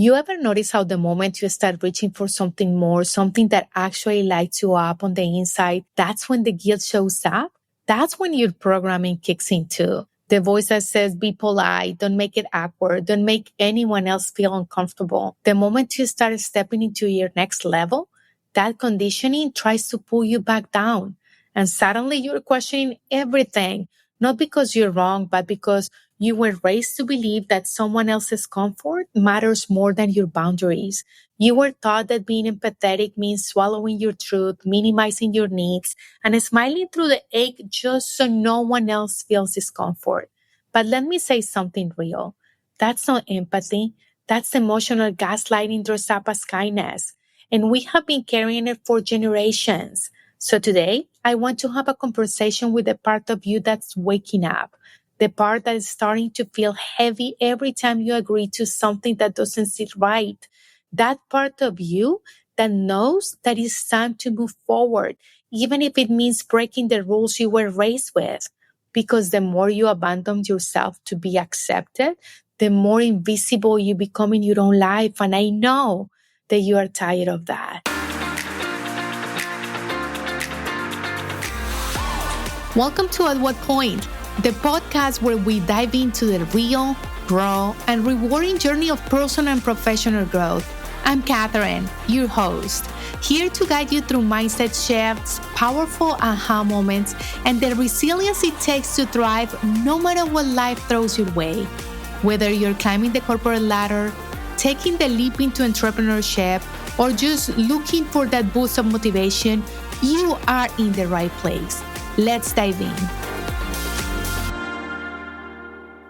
You ever notice how the moment you start reaching for something more, something that actually lights you up on the inside, that's when the guilt shows up? That's when your programming kicks in too. The voice that says, be polite, don't make it awkward, don't make anyone else feel uncomfortable. The moment you start stepping into your next level, that conditioning tries to pull you back down. And suddenly you're questioning everything, not because you're wrong, but because you were raised to believe that someone else's comfort matters more than your boundaries. You were taught that being empathetic means swallowing your truth, minimizing your needs, and smiling through the ache just so no one else feels discomfort. But let me say something real. That's not empathy. That's emotional gaslighting dressed up as kindness. And we have been carrying it for generations. So today, I want to have a conversation with the part of you that's waking up, the part that is starting to feel heavy every time you agree to something that doesn't sit right. That part of you that knows that it's time to move forward, even if it means breaking the rules you were raised with. Because the more you abandon yourself to be accepted, the more invisible you become in your own life. And I know that you are tired of that. Welcome to At What Point, the podcast where we dive into the real, raw, and rewarding journey of personal and professional growth. I'm Catherine, your host, here to guide you through mindset shifts, powerful aha moments, and the resilience it takes to thrive no matter what life throws your way. Whether you're climbing the corporate ladder, taking the leap into entrepreneurship, or just looking for that boost of motivation, you are in the right place. Let's dive in.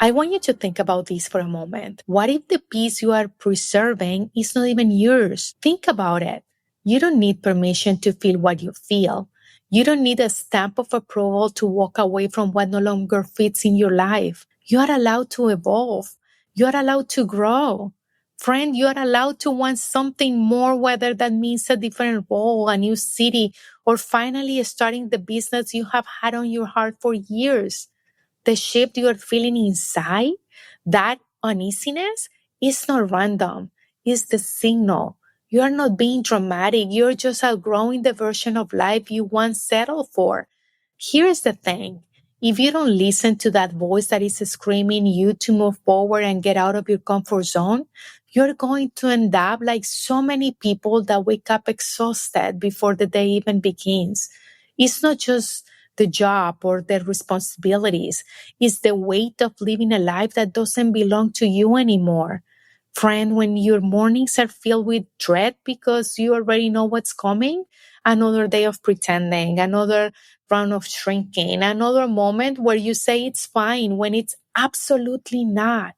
I want you to think about this for a moment. What if the peace you are preserving is not even yours? Think about it. You don't need permission to feel what you feel. You don't need a stamp of approval to walk away from what no longer fits in your life. You are allowed to evolve. You are allowed to grow. Friend, you are allowed to want something more, whether that means a different role, a new city, or finally starting the business you have had on your heart for years. The shift you are feeling inside, that uneasiness, is not random. It's the signal. You are not being dramatic. You're just outgrowing the version of life you once settled for. Here's the thing. If you don't listen to that voice that is screaming you to move forward and get out of your comfort zone, you're going to end up like so many people that wake up exhausted before the day even begins. It's not just the job or the responsibilities. It's the weight of living a life that doesn't belong to you anymore. Friend, when your mornings are filled with dread because you already know what's coming, another day of pretending, another round of shrinking, another moment where you say it's fine when it's absolutely not.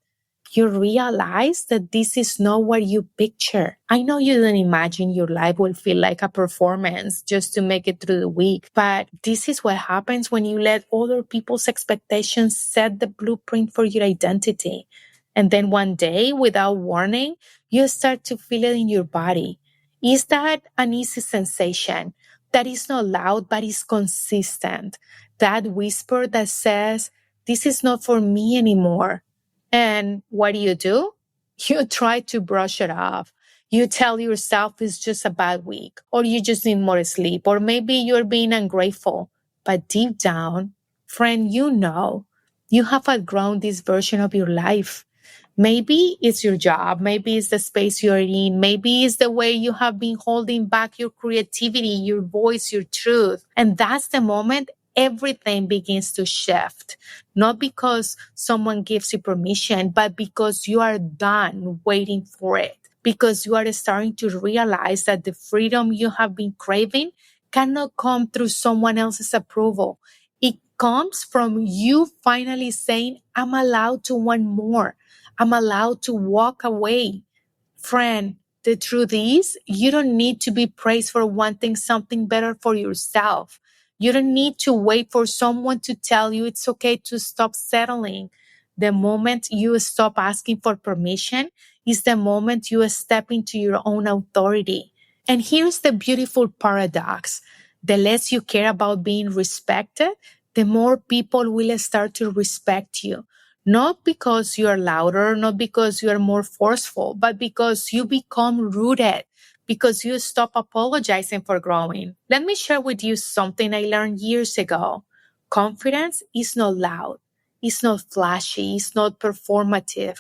You realize that this is not what you picture. I know you didn't imagine your life will feel like a performance just to make it through the week, but this is what happens when you let other people's expectations set the blueprint for your identity. And then one day, without warning, you start to feel it in your body. Is that an easy sensation that is not loud but is consistent? That whisper that says, this is not for me anymore. And what do? You try to brush it off. You tell yourself it's just a bad week, or you just need more sleep, or maybe you're being ungrateful. But deep down, friend, you have outgrown this version of your life. Maybe it's your job. Maybe it's the space you're in. Maybe it's the way you have been holding back your creativity, your voice, your truth. And that's the moment everything begins to shift. Not because someone gives you permission, but because you are done waiting for it. Because you are starting to realize that the freedom you have been craving cannot come through someone else's approval. It comes from you finally saying, I'm allowed to want more. I'm allowed to walk away. Friend, the truth is, you don't need to be praised for wanting something better for yourself. You don't need to wait for someone to tell you it's okay to stop settling. The moment you stop asking for permission is the moment you step into your own authority. And here's the beautiful paradox. The less you care about being respected, the more people will start to respect you. Not because you are louder, not because you are more forceful, but because you become rooted, because you stop apologizing for growing. Let me share with you something I learned years ago. Confidence is not loud. It's not flashy. It's not performative.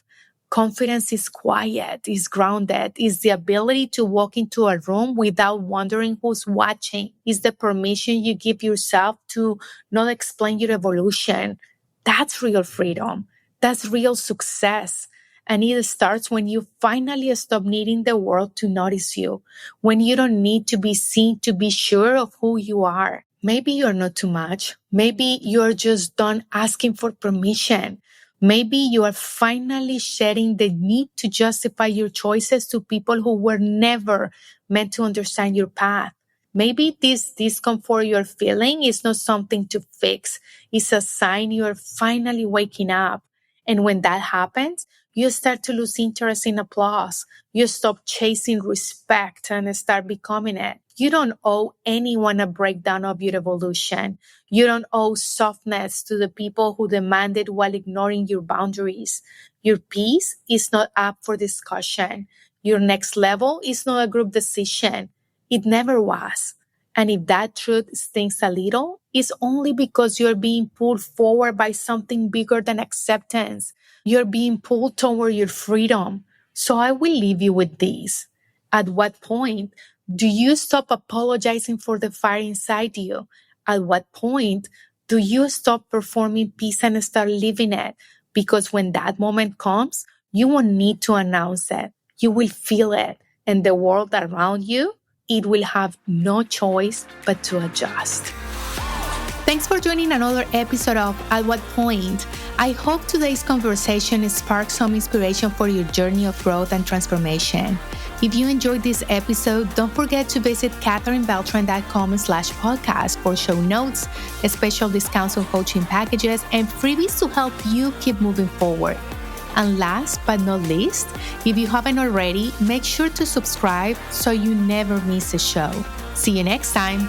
Confidence is quiet, is grounded, is the ability to walk into a room without wondering who's watching, is the permission you give yourself to not explain your evolution. That's real freedom. That's real success. And it starts when you finally stop needing the world to notice you, when you don't need to be seen to be sure of who you are. Maybe you're not too much. Maybe you're just done asking for permission. Maybe you are finally shedding the need to justify your choices to people who were never meant to understand your path. Maybe this discomfort you're feeling is not something to fix. It's a sign you're finally waking up. And when that happens, you start to lose interest in applause. You stop chasing respect and start becoming it. You don't owe anyone a breakdown of your evolution. You don't owe softness to the people who demanded while ignoring your boundaries. Your peace is not up for discussion. Your next level is not a group decision. It never was. And if that truth stings a little, it's only because you're being pulled forward by something bigger than acceptance. You're being pulled toward your freedom. So I will leave you with this. At what point do you stop apologizing for the fire inside you? At what point do you stop performing peace and start living it? Because when that moment comes, you won't need to announce it. You will feel it. And the world around you, it will have no choice but to adjust. Thanks for joining another episode of At What Point. I hope today's conversation sparked some inspiration for your journey of growth and transformation. If you enjoyed this episode, don't forget to visit katherinebeltran.com/podcast for show notes, special discounts on coaching packages, and freebies to help you keep moving forward. And last but not least, if you haven't already, make sure to subscribe so you never miss a show. See you next time.